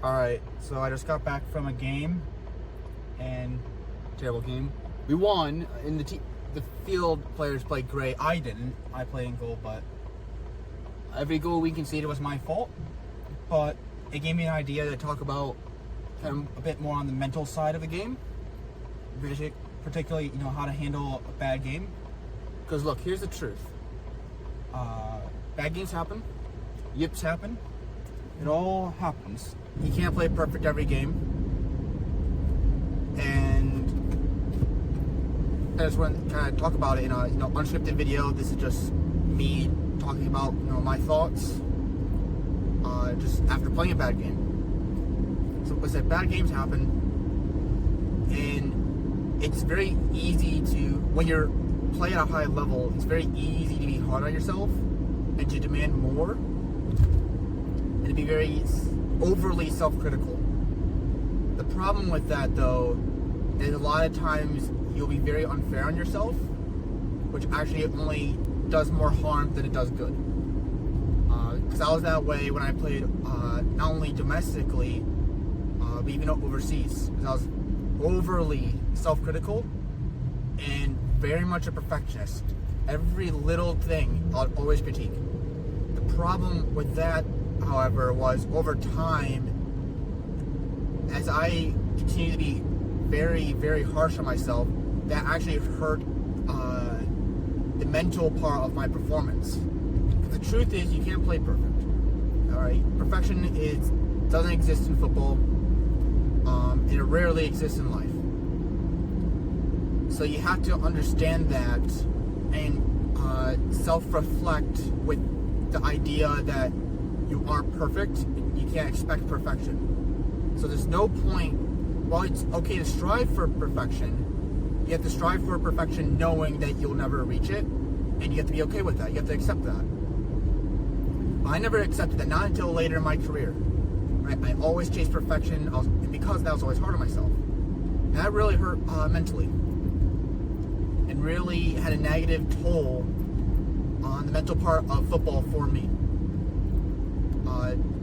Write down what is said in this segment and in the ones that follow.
Alright, so I just got back from a game, and terrible game. We won, and the field players played great. I didn't. I played in goal, but every goal we conceded was my fault. But it gave me an idea to talk about kind of a bit more on the mental side of the game, particularly how to handle a bad game. Because look, here's the truth: bad games happen, yips happen. It all happens. You can't play perfect every game. And I just want to kind of talk about it in a unscripted video. This is just me talking about my thoughts just after playing a bad game. So I said, bad games happen, and it's very easy to, when you're playing at a high level, it's very easy to be hard on yourself and to demand more, and to be very overly self-critical. The problem with that, though, is a lot of times you'll be very unfair on yourself, which actually only does more harm than it does good. Because I was that way when I played not only domestically, but even overseas. Because I was overly self-critical and very much a perfectionist. Every little thing I'd always critique. The problem with that, however, was over time, as I continued to be very, very harsh on myself, that actually hurt the mental part of my performance. Because the truth is, you can't play perfect. All right, perfection doesn't exist in football, and it rarely exists in life. So you have to understand that and self-reflect with the idea that you aren't perfect. You can't expect perfection. So there's no point. While it's okay to strive for perfection, you have to strive for perfection knowing that you'll never reach it, and you have to be okay with that. You have to accept that. I never accepted that, not until later in my career. Right? I always chased perfection, and because of that, I was always hard on myself. And that really hurt mentally, and really had a negative toll on the mental part of football for me.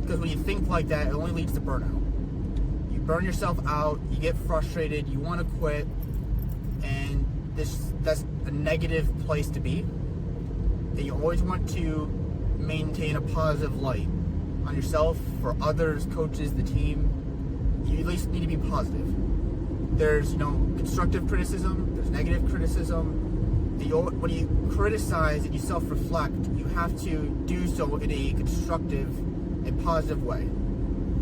Because when you think like that, it only leads to burnout. You burn yourself out, you get frustrated, you want to quit, and that's a negative place to be. And you always want to maintain a positive light on yourself, for others, coaches, the team. You at least need to be positive. There's constructive criticism, there's negative criticism. When you criticize and you self-reflect, you have to do so in a constructive and positive way.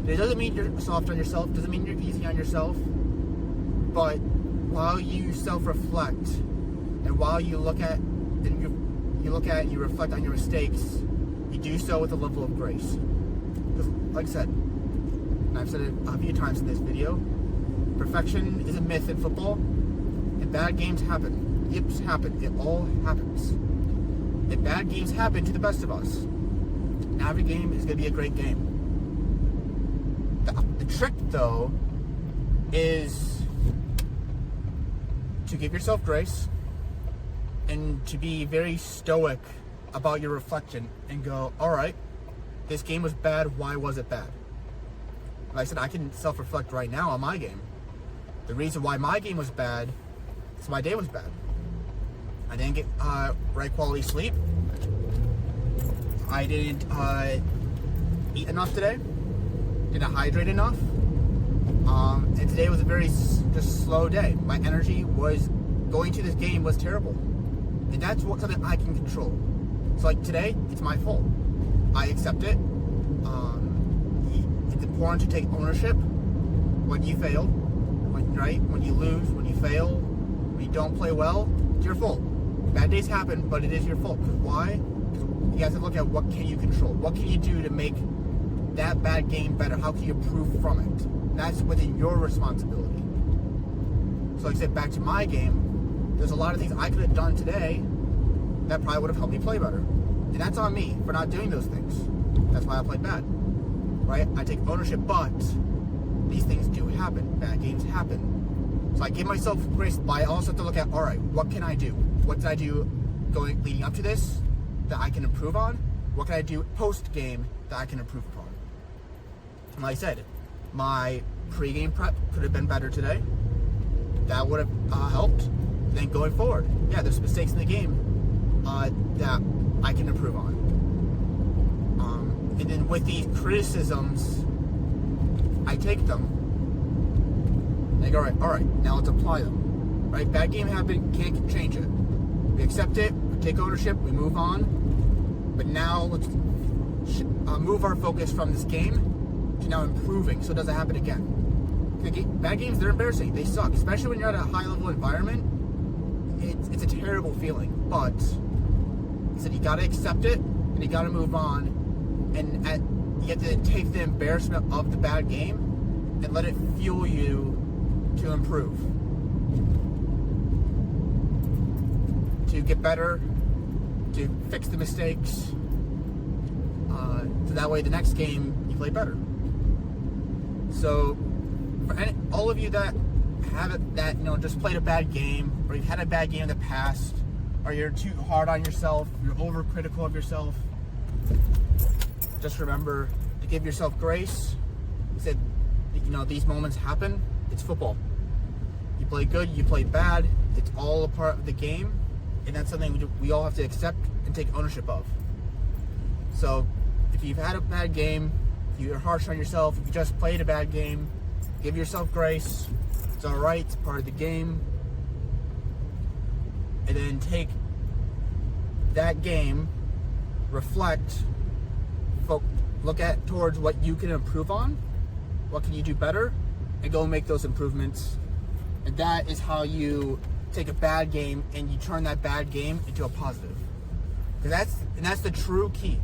It doesn't mean you're soft on yourself, doesn't mean you're easy on yourself, but while you self-reflect and while you look at and you reflect on your mistakes, you do so with a level of grace. Because, like I said, and I've said it a few times in this video, perfection is a myth in football, and bad games happen. Yips happen. It all happens. And bad games happen to the best of us. And every game is going to be a great game. The trick, though, is to give yourself grace and to be very stoic about your reflection and go, all right, this game was bad. Why was it bad? Like I said, I can self-reflect right now on my game. The reason why my game was bad is my day was bad. I didn't get right quality sleep. I didn't eat enough today. Didn't hydrate enough. And today was a very just slow day. My energy was going to this game was terrible. And that's something I can control. So like today, it's my fault. I accept it. It's important to take ownership when you fail. When you lose, when you fail, when you don't play well, it's your fault. Bad days happen, but it is your fault. Why? Because you have to look at what can you control. What can you do to make that bad game better? How can you improve from it? That's within your responsibility. So like I said, back to my game, there's a lot of things I could have done today that probably would have helped me play better. And that's on me for not doing those things. That's why I played bad. Right? I take ownership, but these things do happen. Bad games happen. So I give myself grace, but I also have to look at, all right, what can I do? What did I do leading up to this that I can improve on? What can I do post-game that I can improve upon? And like I said, my pregame prep could have been better today. That would have helped. Then going forward, yeah, there's mistakes in the game that I can improve on. And then with these criticisms, I take them. Like, all right, now let's apply them. Right, bad game happened, can't change it. We accept it, we take ownership, we move on. But now let's move our focus from this game to now improving, so it doesn't happen again. Bad games, they're embarrassing. They suck, especially when you're at a high-level environment. It's a terrible feeling, but he said you gotta accept it and you gotta move on, and you have to take the embarrassment of the bad game and let it fuel you to improve, to get better, to fix the mistakes, so that way the next game you play better. So for all of you that have it, that just played a bad game, or you've had a bad game in the past, or you're too hard on yourself, you're overcritical of yourself, just remember to give yourself grace. He said, these moments happen. It's football. You play good, you play bad. It's all a part of the game, and that's something we all have to accept and take ownership of. So if you've had a bad game, if you're harsh on yourself, if you just played a bad game, give yourself grace. It's all right. It's part of the game. And then take that game, reflect, look at towards what you can improve on, what can you do better, and go make those improvements. And that is how you take a bad game and you turn that bad game into a positive. Because that's the true key.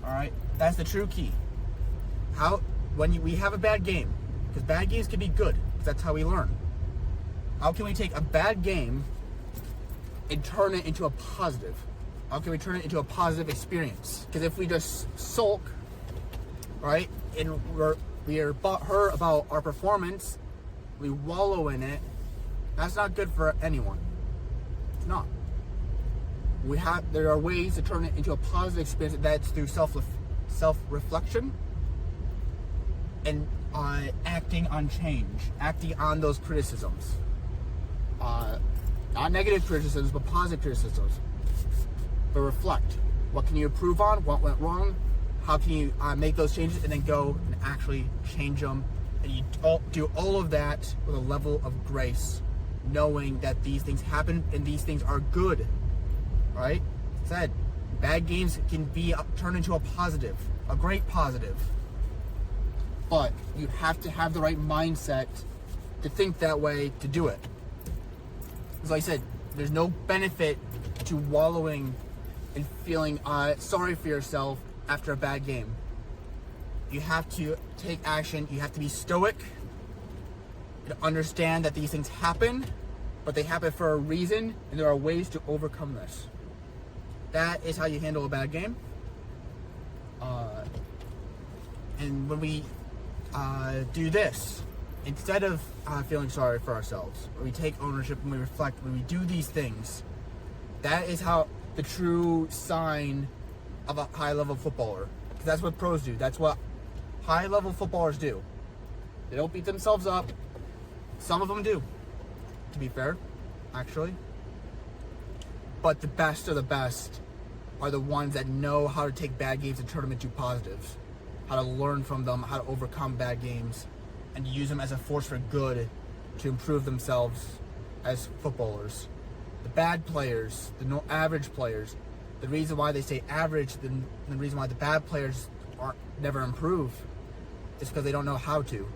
All right, that's the true key. When we have a bad game, because bad games can be good, because that's how we learn. How can we take a bad game and turn it into a positive? How can we turn it into a positive experience? Because if we just sulk, right, and we are butthurt about our performance, we wallow in it, that's not good for anyone. It's not. There are ways to turn it into a positive experience. That's through self-reflection and acting on change, acting on those criticisms. Not negative criticisms, but positive criticisms. But reflect. What can you improve on? What went wrong? How can you make those changes, and then go and actually change them? And you do all of that with a level of grace, knowing that these things happen and these things are good. Right? Said, bad games can be turned into a positive, a great positive. But you have to have the right mindset to think that way to do it. As I said, there's no benefit to wallowing and feeling sorry for yourself after a bad game. You have to take action. You have to be stoic and understand that these things happen, but they happen for a reason, and there are ways to overcome this. That is how you handle a bad game. And when we do this, instead of feeling sorry for ourselves, when we take ownership, when we reflect, when we do these things, that is how the true sign of a high-level footballer. Because that's what pros do. That's what high-level footballers do. They don't beat themselves up. Some of them do, to be fair, actually. But the best of the best are the ones that know how to take bad games and turn them into positives. How to learn from them, how to overcome bad games, and use them as a force for good to improve themselves as footballers. The bad players, the average players, the reason why they say average, the reason why the bad players never improve is because they don't know how to.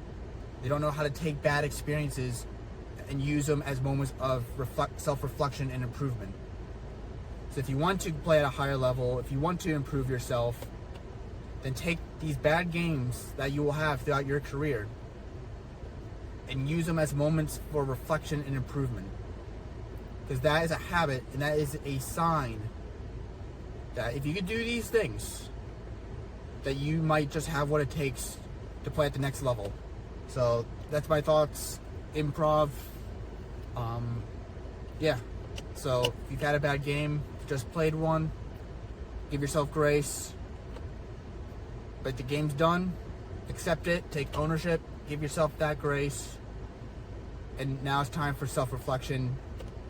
They don't know how to take bad experiences and use them as moments of self-reflection and improvement. So if you want to play at a higher level, if you want to improve yourself, then take these bad games that you will have throughout your career and use them as moments for reflection and improvement. Because that is a habit, and that is a sign that if you could do these things, that you might just have what it takes to play at the next level. So that's my thoughts. Improv. Yeah. So if you've had a bad game, just played one, give yourself grace. But the game's done. accept it, take ownership, give yourself that grace, and now it's time for self-reflection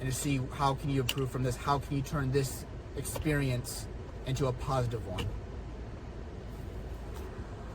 and to see how can you improve from this, how can you turn this experience into a positive one.